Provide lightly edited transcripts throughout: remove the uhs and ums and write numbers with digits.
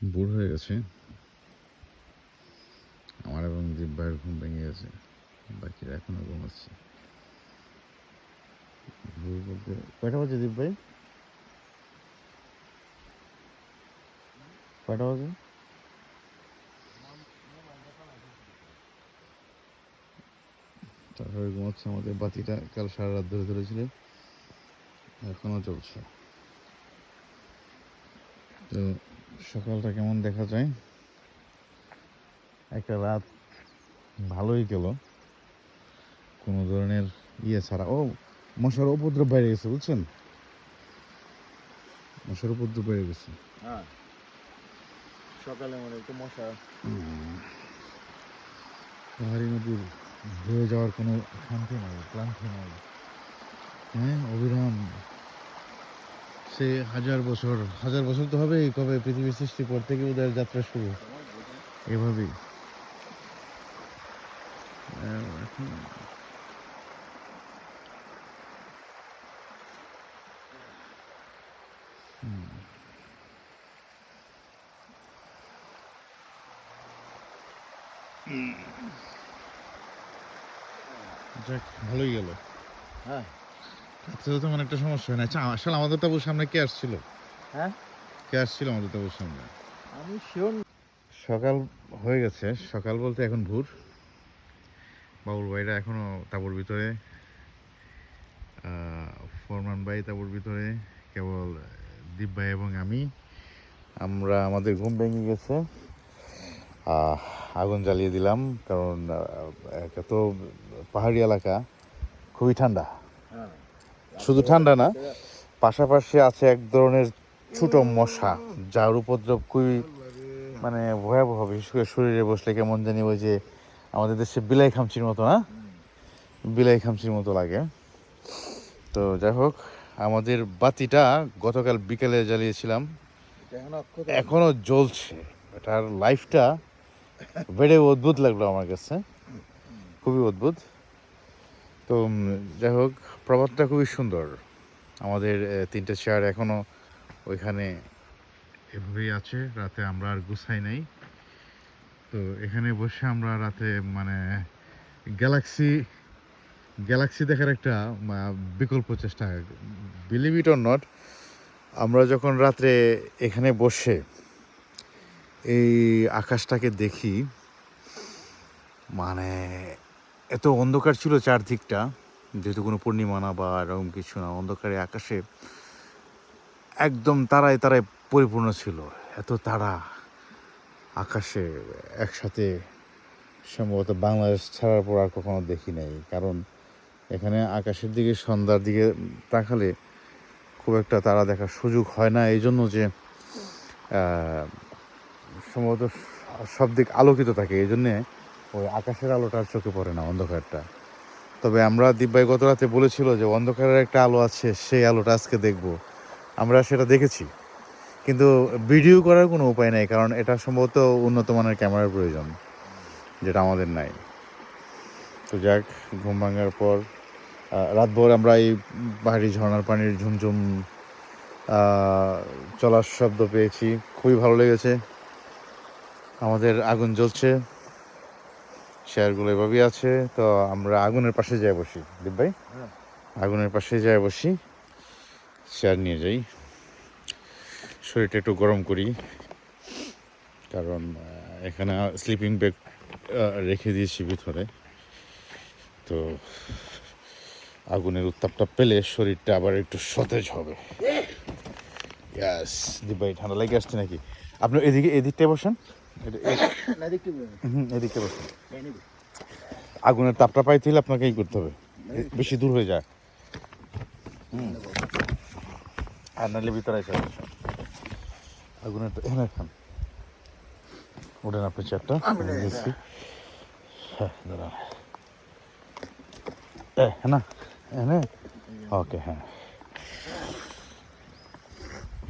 ভোর হয়ে গেছে, আমার এবং দীপ ভাইয়ের ঘুম ভেঙে গেছে, বাকিরা এখনো ঘুমাচ্ছে। ভোর বলতে কয়টা বাজে দীপ ভাই? কয়টা বাজে? তারপরে ঘুমাচ্ছে। আমাদের বাতিটা কাল সারা রাত ধরে ধরেছিল, এখনো চলছে। তো সকালটা কেমন দেখা যায়? একটা রাত ভালোই গেল, কোনো ধরনের ছাড়া। ও, মশার উপদ্রব বেড়ে গেছে, বুঝছেন? মশার উপদ্রব বেড়ে গেছে। হ্যাঁ, সকালে মনে একটু মশা। পাহাড়ি নদীর বয়ে যাওয়ার কোনো শান্তি নাই, ক্লান্তি নাই। হ্যাঁ, অবিরাম। সে হাজার বছর তো হবে, কবে পৃথিবী সৃষ্টির পর থেকে ওদের যাত্রা শুরু এভাবেই। এখন যাক, ভালোই গেল। হ্যাঁ রাত্রে তো তেমন একটা সমস্যা হয় না। আচ্ছা, আসলে আমাদের তাবুর সামনে কে আসছিল? হ্যাঁ, কে আসছিল আমাদের তাবুর সামনে? আমি শিওর। সকাল হয়ে গেছে, সকাল বলতে এখন ভোর। বাবুল ভাইরা এখনো তাবুর ভিতরে, ফরমান ভাই তাবুর ভিতরে, কেবল দীপ ভাই এবং আমরা আমাদের ঘুম ভেঙে গেছে। আগুন জ্বালিয়ে দিলাম, কারণ একে তো পাহাড়ি এলাকা, খুবই ঠান্ডা। হ্যাঁ, শুধু ঠান্ডা না, পাশাপাশি আছে এক ধরনের ছোট মশা, যার উপদ্রব খুবই মানে ভয়াবহ। বিশেষ করে শরীরে বসলে কেমন জানি ওই যে আমাদের দেশে বিলাই খামচির মতো, না? বিলাই খামচির মতো লাগে। তো যাই হোক, আমাদের বাতিটা গতকাল বিকেলে জ্বালিয়েছিলাম, এখনো জ্বলছে। এটার লাইফটা বেড়ে অদ্ভুত লাগলো আমার কাছে, খুবই অদ্ভুত। তো যাই হোক, প্রভাতটা খুবই সুন্দর। আমাদের 3টে চেয়ার এখনো ওইখানে এভাবেই আছে, রাতে আমরা আর গুছাই নাই। তো এখানে বসে আমরা রাতে মানে গ্যালাক্সি গ্যালাক্সি দেখার একটা বিকল্প চেষ্টা। বিলিভ ইট অর নট, আমরা যখন রাত্রে এখানে বসে এই আকাশটাকে দেখি, মানে এত অন্ধকার ছিল চারদিকটা, যেহেতু কোনো পূর্ণিমা না বা এরকম কিছু না, অন্ধকারে আকাশে একদম তারায় তারায় পরিপূর্ণ ছিল। এত তারা আকাশে একসাথে সম্ভবত বাংলাদেশ ছাড়ার পর আর কখনো দেখি নাই। কারণ এখানে আকাশের দিকে সন্ধ্যার দিকে তাকালে খুব একটা তারা দেখার সুযোগ হয় না, এই জন্য যে সম্ভবত সব দিক আলোকিত থাকে, এই জন্যে ওই আকাশের আলোটা আর চোখে পড়ে না, অন্ধকারটা। তবে আমরা দিব্যাই গত রাতে বলেছিল যে অন্ধকারের একটা আলো আছে, সেই আলোটা আজকে দেখব। আমরা সেটা দেখেছি, কিন্তু ভিডিও করার কোনো উপায় নাই, কারণ এটা সম্ভবত উন্নত মানের ক্যামেরার প্রয়োজন, যেটা আমাদের নাই। তো যাক, ঘুম ভাঙার পর রাতভর আমরা এই পাহাড়ি ঝর্ণার পানির ঝুমঝুম চলার শব্দ পেয়েছি, খুবই ভালো লেগেছে। আমাদের আগুন জ্বলছে, শেয়ারগুলো এভাবেই আছে। তো আমরা আগুনের পাশে যাই বসি, দীপ ভাই, আগুনের পাশে যাই বসি, শেয়ার নিয়ে যাই, শরীরটা একটু গরম করি। কারণ এখানে স্লিপিং ব্যাগ রেখে দিয়েছি ভিতরে, তো আগুনের উত্তাপটা পেলে শরীরটা আবার একটু সতেজ হবে। ইয়াস, দীপ ভাই ঠান্ডা লেগে আসছে নাকি? আপনি এদিকটায় বসেন, এদিকটা বসেন। আগুনের তাপটা পাইতে হলে আপনাকে এই করতে হবে, বেশি দূর হয়ে যায়। আর নাহলে ভিতরে এসে আগুনের এখানে খান, ওঠেন আপনি চেয়ারটা। হ্যাঁ, দাঁড়ান। হ্যাঁ না, হ্যাঁ, ওকে, হ্যাঁ।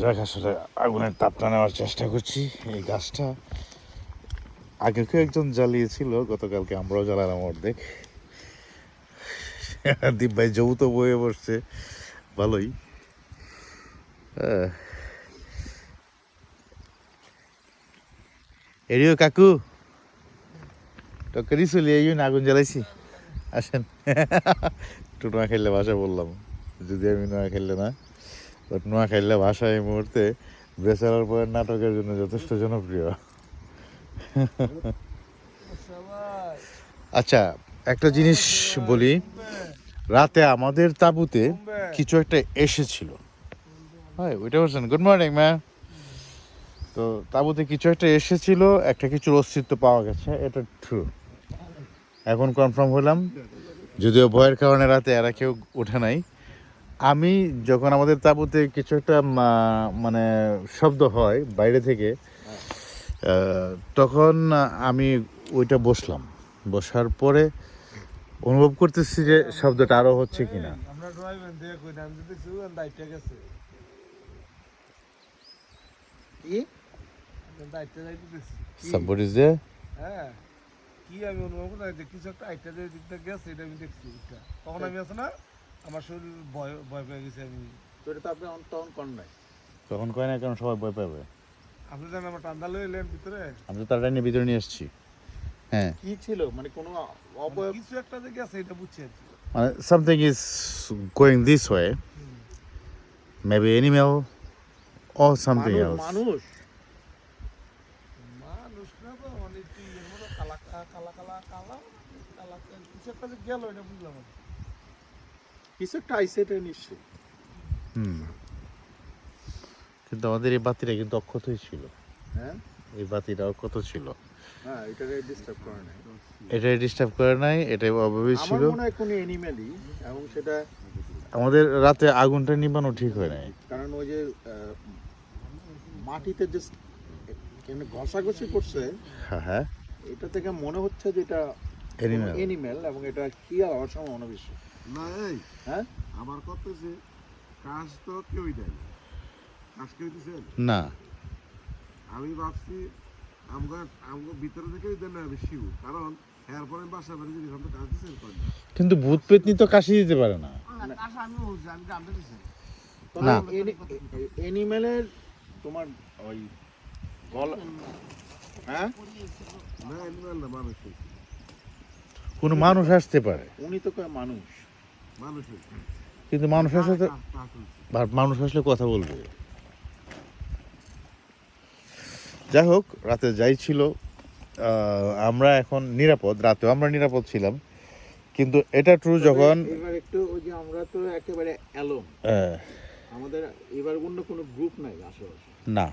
যাক, আসলে আগুনের তাপটা নেওয়ার চেষ্টা করছি। এই গাছটা আগে কেউ একজন জ্বালিয়েছিল, গতকালকে আমরাও জ্বালালাম অর্ধেক। দীপ ভাই যৌথ বয়ে বসছে, ভালোই। এরিও কাকু টক্করি চলে এই আগুন জ্বালাইছি আসেন একটু নোয়া খাইলে ভাষা বললাম যদি আমি নোয়া খাইলে না বাট নোয়া খাইলে ভাষা এই মুহূর্তে বেচারার পরের নাটকের জন্য যথেষ্ট জনপ্রিয় আচ্ছা একটা জিনিস বলি রাতে আমাদের তাঁবুতে কিছু একটা এসেছিল হয় ওইটা বলছেন গুড মর্নিং ম্যাম তো তাঁবুতে কিছু একটা এসেছিল একটা কিছুর অস্তিত্ব পাওয়া গেছে এটা ট্রু এখন কনফার্ম হলাম যদিও ভয়ের কারণে রাতে এরা কেউ ওঠে নাই আমি যখন আমাদের তাঁবুতে কিছু একটা মানে শব্দ হয় বাইরে থেকে তখন আমি ওইটা বসলাম বসার পরে অনুভব করতেছি যে শব্দটা আরো হচ্ছে কিনা Somebody is there? হ্যাঁ কি আমি অনুভব করতে যে কিছু একটা আইটা যে দিকটা গেছে এটা আমি দেখছি এটা তখন আমি আছে না আমার শরীর ভয় ভয় পেয়ে গেছে আমি তো এটা তো আপনি তখন করেন নাই তখন কয় না কারণ সবাই ভয় পাবে আপনি জানেন আমার ঠান্ডা লয়ে এলেন ভিতরে আমি তো তার নিয়ে ভিতরে নিয়ে এসেছি হ্যাঁ কি ছিল মানে কোনো কিছু একটা যে গেছে এটা বুঝছি আর কি মানে something is going this way maybe animal or something else মানুষ মানুষ না তো মানে কি এর মতো কালা কালা কালা কালা কালা কিছু একটা যে গেল এটা বুঝলাম কিছু একটা আইসে এটা নিশ্চয়ই কিন্তু আমাদের এই বাতিটা কিন্তু অক্ষতই ছিল হ্যাঁ এই বাতিটা অক্ষত ছিল হ্যাঁ এটাকে ডিস্টার্ব করে নাই এটা ডিস্টার্ব করে নাই এটা অভাবই ছিল আমার মনে হয় কোনো অ্যানিম্যালই এবং সেটা আমাদের রাতে আগুনটা নিবানো ঠিক হয় নাই কারণ ওই যে মাটিতে যে ঘষাঘষি করছে হ্যাঁ হ্যাঁ এটা থেকে মনে হচ্ছে যে এটা অ্যানিম্যাল এবং এটা শিয়াল হওয়ার সম্ভাবনা বেশি না এই হ্যাঁ আমার কথা হচ্ছে কাজ তো কেউই দেয় না কাজ কেউ দিছে না আমি ভাবছি আমগো ভিতরে থেকেই দেন না বেশি কারণ এরপরে বাসা বাড়ি যদি আমরা কাজ দিছেন কিন্তু ভূত পেতনি তো কাশি দিতে পারে না কাজ আমি বলছি আমি জানতে দিছি না অ্যানিম্যালের তোমার ওই গলা হ্যাঁ না অ্যানিম্যাল না মানুষ কোনো মানুষ আসতে পারে উনি তো কয় মানুষ মানুষ কিন্তু মানুষ আসলে তো মানুষ আসলে কথা বলবে যাই হোক রাতে যাই ছিল আমরা এখন নিরাপদ রাতেও আমরা নিরাপদ ছিলাম কিন্তু এটা ট্রু যখন এবার একটু ওই যে আমরা তো একেবারে অ্যালোন আমাদের এবার অন্য কোনো গ্রুপ নাই আশেপাশে না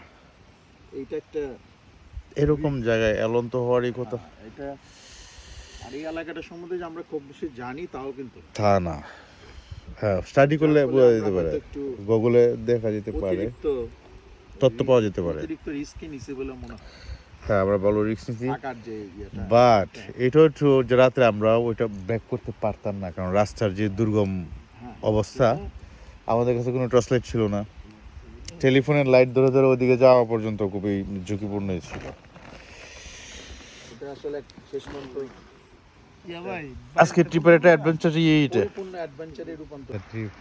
এইটা একটা এরকম জায়গায় এলন তো হওয়ারই কথা এটা আর এই এলাকাটা সম্বন্ধে যে আমরা খুব বেশি জানি তাও কিন্তু তা না হ্যাঁ স্টাডি করলে বোঝা যেতে পারে গুগলে দেখা যেতে পারে তথ্য পাওয়া যেতে পারে অতিরিক্ত রিস্ক নিছে বলে মনে হয় হ্যাঁ আমরা ভালো রিস্ক নিছি টাকার যে ইয়েটা বাট এটাও ট্রু যে রাতে আমরা ওইটা ব্যাক করতে পারতাম না কারণ রাস্তার যে দুর্গম অবস্থা আমাদের কাছে কোনো টর্চ লাইট ছিল না টেলিফোনের লাইট ধরে ধরে ওইদিকে যাওয়া পর্যন্ত খুবই ঝুঁকিপূর্ণ ছিল এটা আসলে শেষ পর্যন্ত ইয়া ভাই আজকে ট্রিপের একটা অ্যাডভেঞ্চার এইটা পূর্ণ অ্যাডভেঞ্চারে রূপান্তর ট্রিপ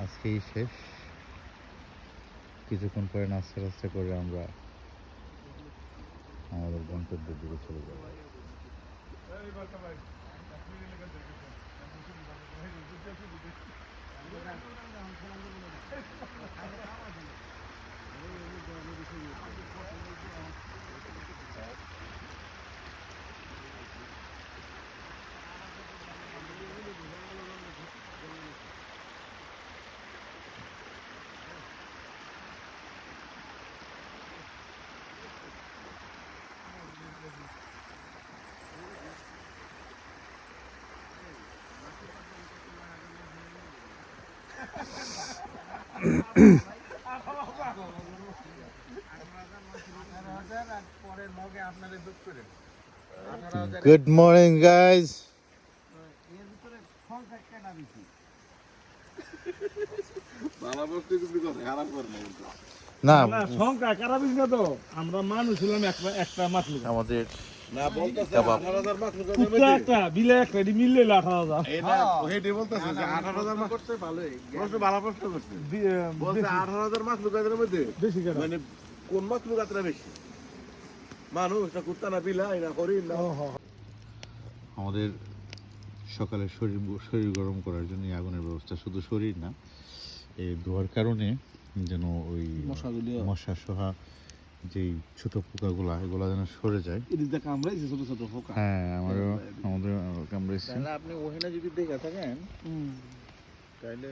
আজকেই শেষ কিছুক্ষণ পরে নাস্তা টাস্তা করে আমরা আমাদের গন্তব্যের দিকে চলে যাব Good morning, guys. না সংখ্যা খারাপ না তো আমরা মানুষ হলাম একটা মাছ আমাদের না বলতেছে 18000 মাছ একটা বিলে একটা মিললে 18000 এটা ওইটাই বলতেছে যে 18000 মাছ করতে ভালোই ভালো প্রশ্ন করছে বলছে 18000 মাছ লুকাদের মধ্যে বেশি মানে কোন মাছ লুকাতরা বেশি মানুষ না কুত্তা না বিলাই না হরিণ না আমাদের সকালে শরীর গরম করার জন্য এই আগুনের ব্যবস্থা, শুধু শরীর না, এই ধোয়ার কারণে যেন ওই মশা সহা যেই ছোট পোকাগুলা এগুলা যেন সরে যায়। কামড়াইছে ছোট ছোট পোকা। হ্যাঁ, আমাদের কামড়াইছে। আপনি ওখানে যদি দেখে থাকেন তাহলে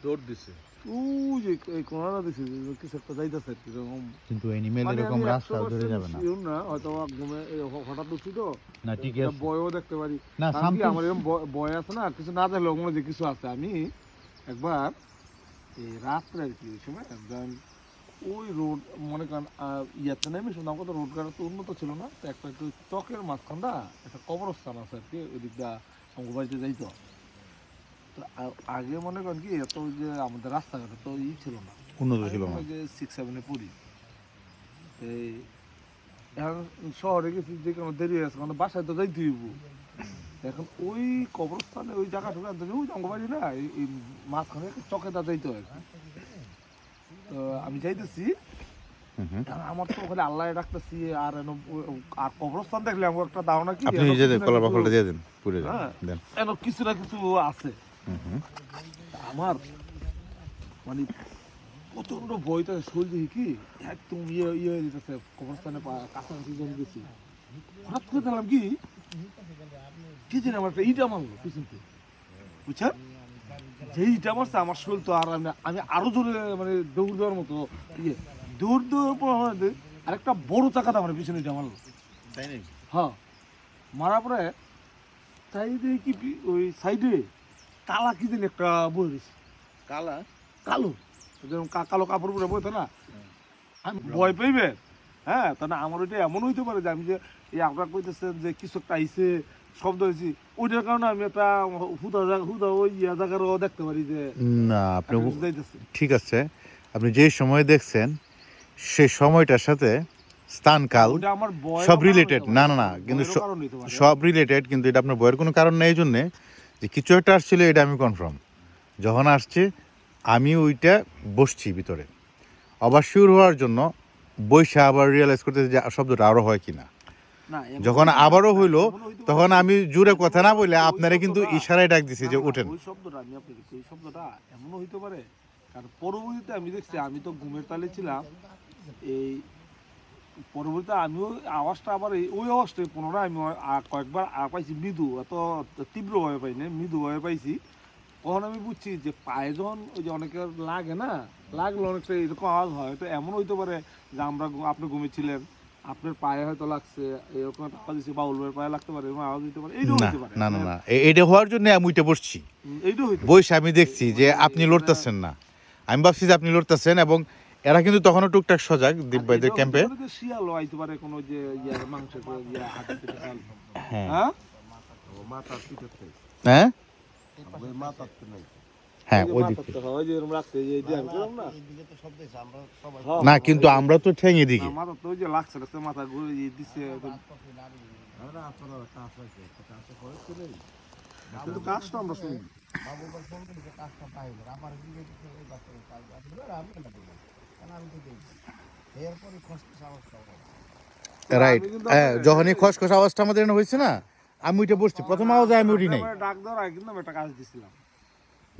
দৌড় দিছে ওই যে এই কোনাটা দিছে কিছু একটা যাইতাছে এরকম, কিন্তু অ্যানিমেল এরকম রাস্তা ধরে যাবে না হয়তো ঘুমে হঠাৎ উঠছি তো না, ঠিক আছে বয়ও দেখতে পারি না, আমার এরকম বয় আছে না, কিছু না দেখলে মনে যে কিছু আছে। আমি একবার এই রাত্রে আর কি ওই সময় ওই রোড মনে করেন ইয়াতে নেমে শুনলাম কত রোড ঘাট তো উন্নত ছিল না, তো একটা একটু চকের মাঝখানটা একটা কবরস্থান আছে আর কি, ওই দিকটা আমার বাড়িতে যাইতো। তো আগে মনে করেন কি এত যে আমাদের রাস্তাঘাটে তো ছিল না, উন্নত ছিল না, যে 6-7 পড়ি এই এখন শহরে গেছি যে কোনো দেরি আছে কারণ বাসায় তো যাইতে হইব। এখন ওই কবরস্থানে ওই জায়গাটা ওই অঙ্গবাড়ি না এই মাঝখানে চকেটা যাইতে হয়। তো আমি যাইতেছি, আমার তো ওখানে আল্লাহ ডাকতেছি আর আর কবরস্থান দেখলে আমার একটা ধারণা কি আপনি নিজে কলার বাকলটা দিয়ে দেন পুরো দেন, এন কিছু না কিছু আছে। আমার মানে প্রচন্ড ভয়টা শরীর দেখি কি একদম ইয়ে হয়ে যেতেছে, কবরস্থানে কাছাকাছি জমি গেছি, হঠাৎ করে দেখলাম কি কি জানি আমার একটা ইটা মারলো পিছন থেকে, বুঝছেন, যে ইটা মারছে আমার শরীর তো আর আমি আরো জোরে মানে দৌড় দেওয়ার মতো ইয়ে দৌড় দেওয়ার পর আরেকটা বড় চাকাটা আমার পিছনে ইটা মারলো, তাই নাকি? হ্যাঁ, মারার পরে সাইডে কি ওই সাইডে কালা কি জানি একটা বই দিছে, কালা কালো যেরকম কালো কাপড় পরে বইতো না, আমি ভয় পাইবে। হ্যাঁ, তাহলে আমার ওইটা এমন হইতে পারে যে আমি যে এই আপনার কইতেছেন যে কিছু একটা আইসে শব্দ হয়েছি, ওইটার কারণে আমি একটা হুদা ওই ইয়া জায়গারও দেখতে পারি যে না আপনি ঠিক আছে, আপনি যে সময় দেখছেন সেই সময়টার সাথে স্থানকাল সব রিলেটেড, না না না, কিন্তু সব রিলেটেড, কিন্তু এটা আপনার ভয়ের কোনো কারণ নেই। এই জন্যে যে কিছু একটা আসছিল এটা আমি কনফার্ম, যখন আসছে আমি ওইটা বসছি ভিতরে, আবার শিওর হওয়ার জন্য বইসা আবার রিয়েলাইজ করতেছি যে শব্দটা আরও হয় কি না। যখন আবারও হইলো তখন আমি জোরে কথা না বলে আপনারা কিন্তু ইশারায় ডাক দিছি যে ওঠেন। ওই শব্দটা আমি আপনাকে ওই শব্দটা এমনও হইতে পারে কারণ পরবর্তীতে আমি দেখছি, আমি তো ঘুমের তালে ছিলাম, এই পরবর্তীতে আমিও আওয়াজটা আবার ওই আওয়াজটাই পুনরায় আমি কয়েকবার পাইছি, মৃদু, এত তীব্রভাবে পাইনি, মৃদুভাবে পাইছি। তখন আমি বুঝছি যে পায়ে যখন ওই যে অনেকের লাগে না, লাগলে অনেকটা এরকম আওয়াজ হয়, তো এমন হইতে পারে যে আপনি ঘুমিয়েছিলেন, আপনার পায়ে হয়তো লাগছে, এরকম একটা আওয়াজ দিচ্ছে, বাউলের পায়ে লাগতে পারে, এরকম আওয়াজ দিতে পারে, এইটাও হইতে পারে। না না না, এইটা হওয়ার জন্য আমি উঠে বসছি, এইটাও হইতে বসে আমি দেখছি যে আপনি লড়তেছেন না, আমি ভাবছি যে আপনি লড়তেছেন, এবং এরা কিন্তু তখনও টুকটাক সজাগ দীপভাইদের ক্যাম্পে। শিয়াল আইতে পারে কোনো যে মাংসের হ্যাঁ হ্যাঁ হ্যাঁ হ্যাঁ, না কিন্তু আমরা তো ঠেঙে দিকে মাথা ঘুরে দিচ্ছে, কাজটা আমরা শুনি রাইট। হ্যাঁ, যখনই খসখস আওয়াজটা আমাদের হয়েছে না, আমি উঠে বসছি, প্রথম আওয়াজে আমি উঠি নাই, ডাক দেওয়ার আগে কিন্তু একটা কাজ দিছিলাম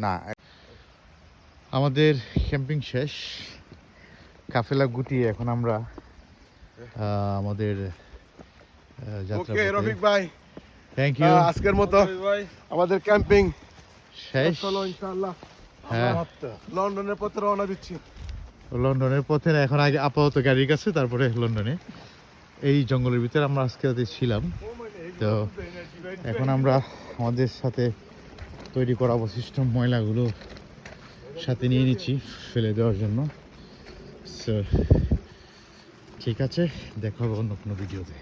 না। আমাদের ক্যাম্পিং শেষ, কাফেলা গুটিয়ে এখন আমরা আমাদের যাত্রা। রফিক ভাই, থ্যাংক ইউ, আজকের মতো আমাদের ক্যাম্পিং শেষ হলো ইনশাআল্লাহ। লন্ডনের পথে রওনা দিচ্ছি, লন্ডনের পথে এখন আগে আপাতত গাড়ির কাছে, তারপরে লন্ডনে। এই জঙ্গলের ভিতরে আমরা আজকে ছিলাম, তো এখন আমরা আমাদের সাথে তৈরি করা অবশিষ্ট ময়লাগুলো সাথে নিয়ে নিচ্ছি ফেলে দেওয়ার জন্য। ঠিক আছে, দেখা হবে অন্য কোনো ভিডিওতে।